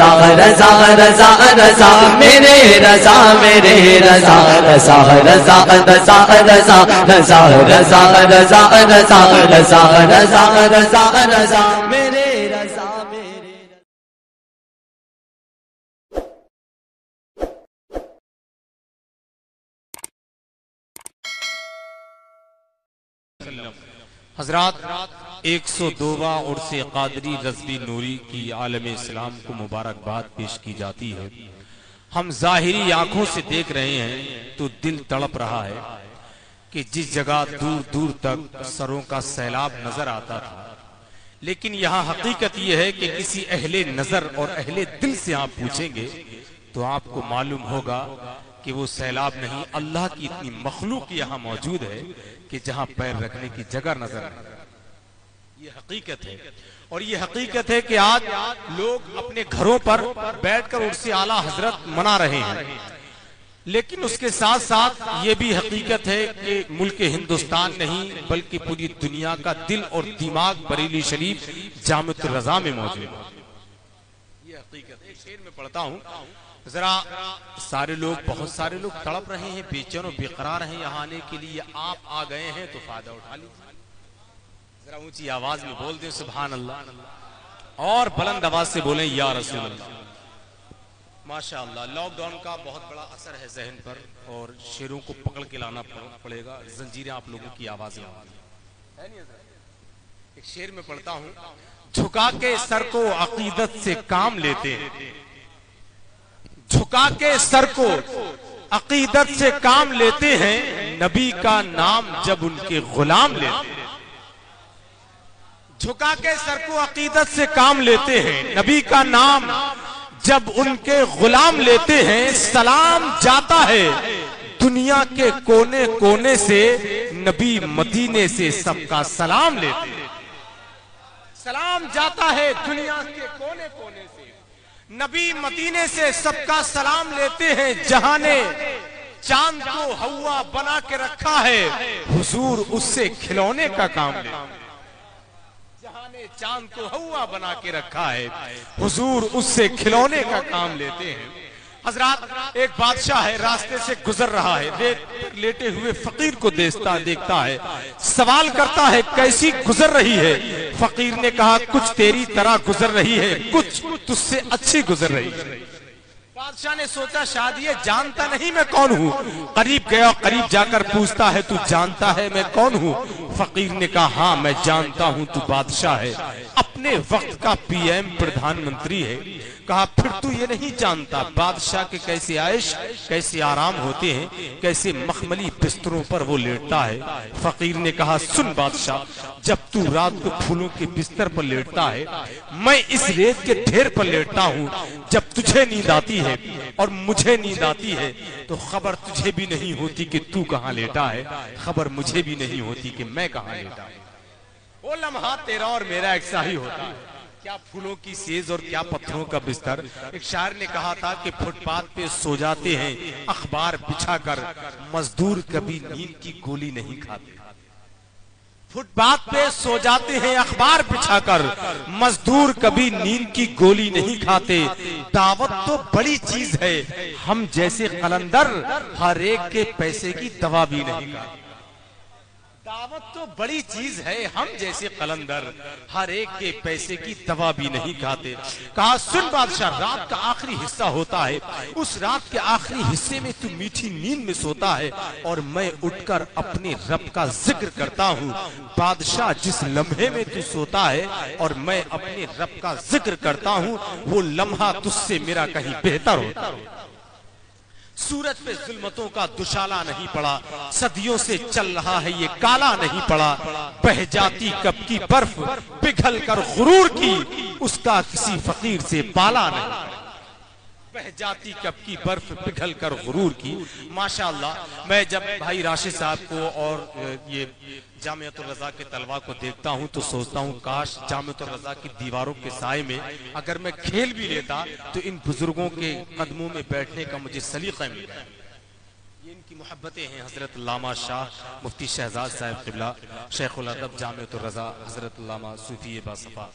رضا رضا رضا رضا میرے رضا میرے رضا رضا رضا رضا رضا رضا رضا رضا رضا رضا رضا رضا رضا میرے رضا میرے حضرات 102واں عرس قادری رضوی نوری کی عالم اسلام کو مبارکباد پیش کی جاتی ہے۔ ہم ظاہری آنکھوں سے دیکھ رہے ہیں تو دل تڑپ رہا ہے کہ جس جگہ دور دور تک سروں کا سیلاب نظر آتا تھا، لیکن یہاں حقیقت یہ ہے کہ کسی اہل نظر اور اہل دل سے آپ پوچھیں گے تو آپ کو معلوم ہوگا کہ وہ سیلاب نہیں، اللہ کی اتنی مخلوق یہاں موجود ہے کہ جہاں پیر رکھنے کی جگہ نظر نہیں۔ یہ حقیقت ہے، اور یہ حقیقت ہے کہ آج لوگ اپنے گھروں پر بیٹھ کر عرس اعلیٰ حضرت منا رہے ہیں، لیکن اس کے ساتھ ساتھ یہ بھی حقیقت ہے کہ ملک ہندوستان نہیں بلکہ پوری دنیا کا دل اور دماغ بریلی شریف جامعۃ الرضا میں موجود ہے۔ یہ حقیقت ہے۔ ایک شعر میں پڑھتا ہوں، ذرا بہت سارے لوگ تڑپ رہے ہیں، بے چین و بے قرار ہیں یہاں آنے کے لیے، آپ آ گئے ہیں تو فائدہ اٹھا لیجیے۔ ذرا اونچی آواز میں بول دیں سبحان اللہ، اور بلند آواز سے بولیں یا رسول اللہ۔ ماشاءاللہ، لاک ڈاؤن کا بہت بڑا اثر ہے ذہن پر، اور شیروں کو پکڑ کے لانا پڑے گا، زنجیریں آپ لوگوں کی آوازیں ہے نہیں حضرت؟ ایک شعر میں پڑھتا ہوں، جھکا کے سر کو عقیدت سے کام لیتے ہیں، جھکا کے سر کو عقیدت سے کام لیتے ہیں، نبی کا نام جب ان کے غلام لیتے ہیں۔ جھکا کے سر کو عقیدت سے کام لیتے ہیں، نبی کا نام جب ان کے غلام لیتے ہیں، سلام جاتا ہے دنیا کے کونے کونے سے، نبی مدینے سے سب کا سلام لیتے ہیں۔ سلام جاتا ہے دنیا کے کونے کونے سے، نبی مدینے سے سب کا سلام لیتے ہیں۔ جہاں نے چاند کو ہوا بنا کے رکھا ہے، حضور اس سے کھلونے کا کام لیتے ہیں۔ جہاں نے چاند کو ہوا بنا کے رکھا ہے، حضور اس سے کھلونے کا کام لیتے ہیں۔ حضرات، ایک بادشاہ ہے، راستے سے گزر رہا ہے، لیٹے ہوئے فقیر کو دیکھتا ہے، سوال کرتا ہے کیسی گزر رہی ہے؟ فقیر نے کہا کچھ تیری طرح گزر رہی ہے، کچھ تجھ سے اچھی گزر رہی ہے۔ بادشاہ نے سوچا شاید یہ جانتا نہیں میں کون ہوں، قریب گیا، قریب جا کر پوچھتا ہے تو جانتا ہے میں کون ہوں؟ فقیر نے کہا ہاں میں جانتا ہوں، تو بادشاہ ہے، اپنے وقت کا پی ایم پردھان منتری ہے۔ کہا پھر تو یہ نہیں جانتا بادشاہ کے کیسے عیش کیسے آرام ہوتے ہیں، کیسے مخملی بستروں پر وہ لیٹتا ہے۔ فقیر نے کہا سن بادشاہ، جب تو رات کو پھولوں کے بستر پر لیٹتا ہے، میں اس ریت کے ڈھیر پر لیٹتا ہوں۔ جب تجھے نیند آتی ہے اور مجھے نیند آتی ہے تو خبر تجھے بھی نہیں ہوتی کہ تو کہاں لیٹا ہے، خبر مجھے بھی نہیں ہوتی کہ میں کہاں لیٹا ہوں۔ وہ لمحہ تیرا اور میرا ایسا ہی ہوتا ہے، کیا پھولوں کی سیز اور کیا پتھروں کا بستر۔ ایک شاعر نے کہا تھا کہ فٹ پاتھ پہ سو جاتے ہیں اخبار بچھا کر، مزدور کبھی نیند کی گولی نہیں کھاتے۔ فٹ پاتھ پہ سو جاتے ہیں اخبار بچھا کر، مزدور کبھی نیند کی گولی نہیں کھاتے۔ دعوت تو بڑی چیز ہے، ہم جیسے قلندر ہر ایک کے پیسے کی دوا بھی نہیں کھاتے۔ دعوت تو بڑی چیز ہے، ہم جیسے قلندر ہر ایک کے پیسے کی دوا بھی نہیں کھاتے۔ کہا سن بادشاہ، رات کا آخری حصہ ہوتا ہے، اس رات کے آخری حصے میں تو میٹھی نیند میں سوتا ہے اور میں اٹھ کر اپنے رب کا ذکر کرتا ہوں۔ بادشاہ جس لمحے میں تو سوتا ہے اور میں اپنے رب کا ذکر کرتا ہوں، وہ لمحہ تجھ سے میرا کہیں بہتر ہوتا ہے۔ سورج پہ ظلمتوں کا دشالہ نہیں پڑا، صدیوں سے چل رہا ہے یہ کالا نہیں پڑا۔ بہہ جاتی کب کی برف پگھل کر غرور کی، اس کا کسی فقیر سے پالا نہیں پڑا۔ بہہ جاتی کب کی برف پگھل کر غرور کی۔ ماشاءاللہ، میں جب بھائی راشد صاحب کو اور یہ جامعۃ الرضا کے طلباء کو دیکھتا ہوں تو سوچتا ہوں کاش جامعۃ الرضا کی دیواروں کے سائے میں اگر میں کھیل بھی لیتا تو ان بزرگوں کے قدموں میں بیٹھنے کا مجھے سلیقہ ملا۔ یہ ان کی محبتیں ہیں۔ حضرت علامہ شاہ مفتی شہزاد صاحب قبلہ، شیخ الادب جامعۃ الرضا، حضرت علامہ صوفی باصفا،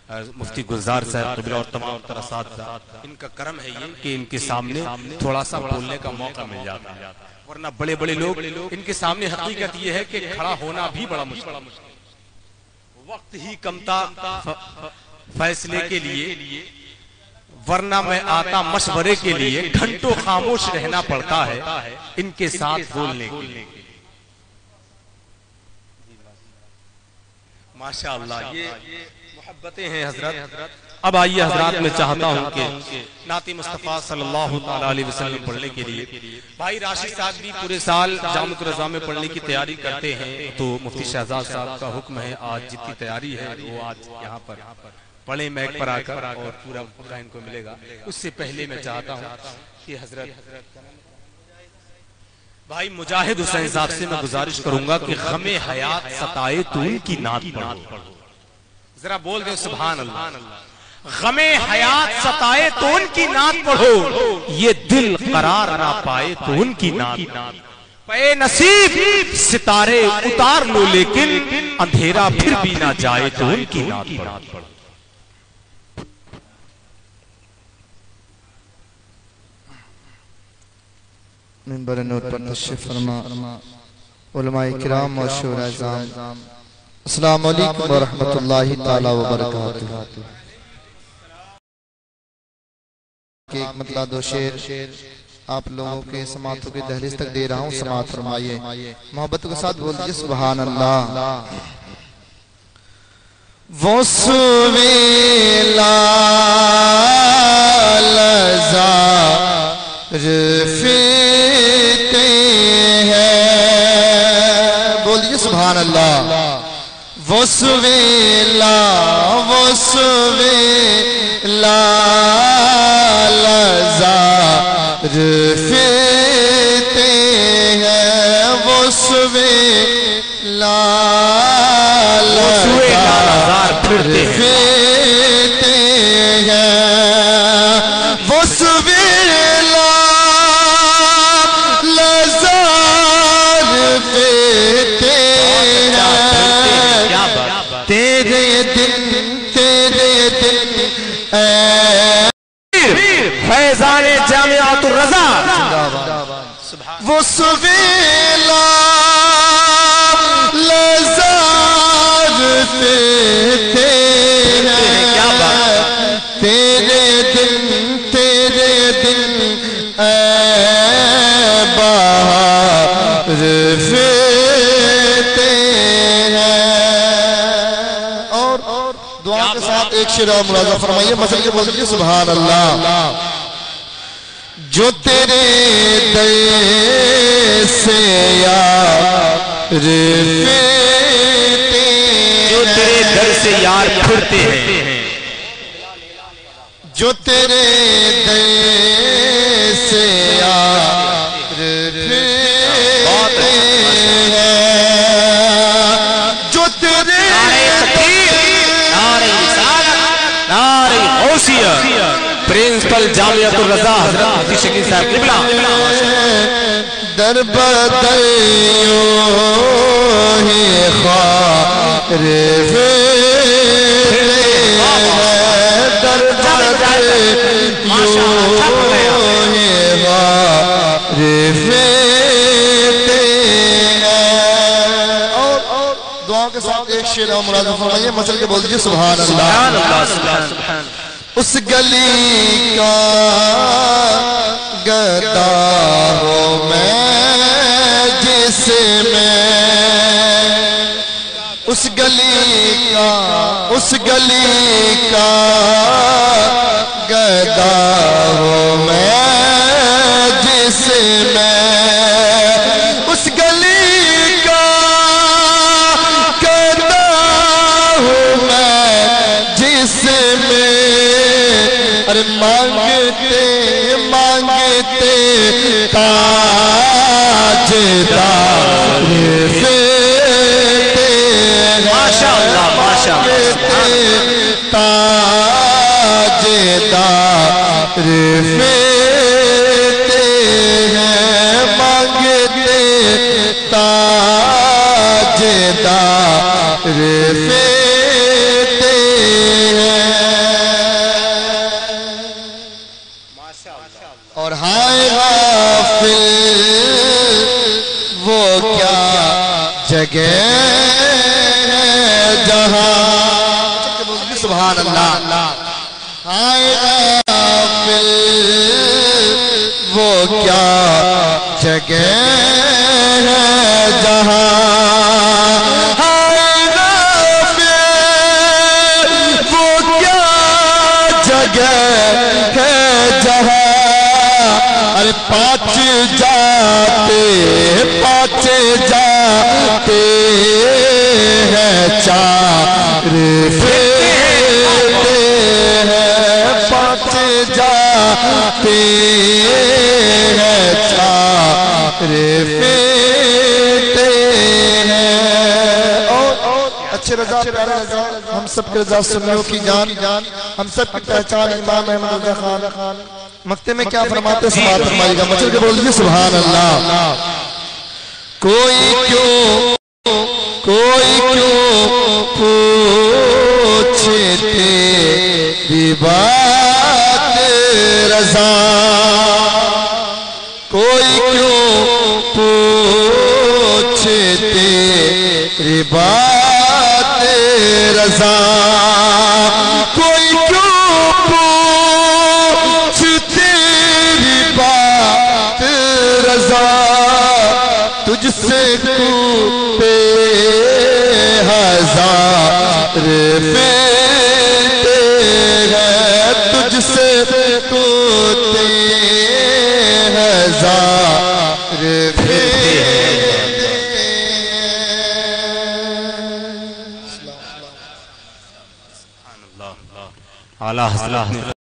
مفتی گلزار صاحب قبلہ اور تمام اساتذہ، ان کا کرم ہے یہ کہ ان کے سامنے تھوڑا سا بولنے کا موقع مل جاتا ہے، ورنہ بڑے بڑے لوگ ان کے سامنے حقیقت یہ ہے کہ کھڑا ہونا بھی بڑا مشکل، وقت ہی کم تھا فیصلے کے لیے، ورنہ میں آتا مشورے کے لیے، گھنٹوں خاموش رہنا پڑتا ہے ان کے ساتھ بولنے کے لیے۔ ماشاءاللہ یہ محبتیں ہیں حضرت۔ اب آئیے حضرات، میں چاہتا ہوں کہ نعت مصطفیٰ صلی اللہ علیہ وسلم پڑھنے کے لیے بھائی راشد صاحب بھی پورے سال جامعۃ الرضا میں پڑھنے کی تیاری کرتے ہیں، تو مفتی شہزاد صاحب کا حکم ہے آج جتنی تیاری ہے وہ آج یہاں پر پڑھیں میک پر آ کر، اور پورا موقع ان کو ملے گا۔ اس سے پہلے میں چاہتا ہوں کہ حضرت بھائی مجاہد حسین صاحب سے میں گزارش کروں گا کہ غم حیات ستائے تو ان کی نعت پڑھو، ذرا بول دیں سبحان اللہ۔ غم حیات ستائے تو ان کی نعت پڑھو، یہ دل قرار نہ پائے تو ان کی نعت، پے نصیب ستارے اتار لو لیکن اندھیرا پھر بھی نہ جائے تو ان کی نعت پڑھو۔ منبر نور پر تشریف فرما علماء کرام اور شورا اعظام، السلام علیکم ورحمۃ اللہ تعالی وبرکاتہ۔ ایک مطلع دو شعر آپ لوگوں کے سماعتوں کے دہلیز تک دے رہا ہوں، سماعت فرمائیے، محبت کے ساتھ بول دیجئے سبحان اللہ۔ وہ سویلا رفتے ہیں، بول دیجئے سبحان اللہ۔ وہ سویلا رفتے ہیں، وہ سویلا رفتے ہیں، وہ سویلا رفتے ہیں، تیرے دن فیضان جامعۃ الرضا، وہ سویلا رفتے ہیں، تیرے دن اے بہار رفتے ہیں۔ اور دعا کے ساتھ ایک شعر اور ملاحظہ فرمائیے، مسئلہ کے بول دیجئے سبحان اللہ۔ جو تیرے در سے یار پھرتے، جو تیرے در سے یار پھرتے ہیں، جو تیرے در سے یار پھرتے ہیں، جو تیرے نعرہ غوثیہ، پرنسپل جامعۃ الرضا حضرت مفتی شکیل صاحب قبلہ، در بدر یوں ہی خواہ رفتے ہیں، در بدر یوں ہی خواہ رفتے ہیں۔ اور دعا کے ساتھ ایک شعر اور ملاحظہ فرمائیے، مسئلہ کے بول دیجئے سبحان اللہ۔ اس گلی کا گدا ہوں میں جس میں، اس گلی کا گدا ہوں میں جس میں، اس گلی کا گدا ہوں میں جس میں، ارے مانگتے تاج دار رفتے، ماشاءاللہ ماشاءاللہ، تاج دار رفتے ہیں، مانگتے تاج دار رفتے ہیں۔ اور ہائے غافل وہ کیا جگہ ہے جہاں سبحان اللہ ہائے غافل وہ کیا جگہ ہے جہاں ہائے غافل وہ کیا جگہ ہے جہاں ارے پانچ جاتے ہیں چار پھیرتے ہیں پانچ جاتے ہیں چار پھیرتے ہیں اور اچھے رضا پیارے رضا ہم سب کے رضا سنیوں کی جان ہم سب کی پہچان امام احمد رضا خان مکتے میں کیا فرماتے ہیں سماعت فرمائیے گا مچل کے بول دیجئے سبحان اللہ کوئی کیوں پوچھے تیری بات رضا کوئی کیوں پوچھے تیری بات رضا کوئی کیوں پوچھے تیری بات رضا تجھ سے کوپے ہزار پھیرتے ہیں تجھ سے کوپے ہزار پھیرتے ہیں اعلیٰ حضرت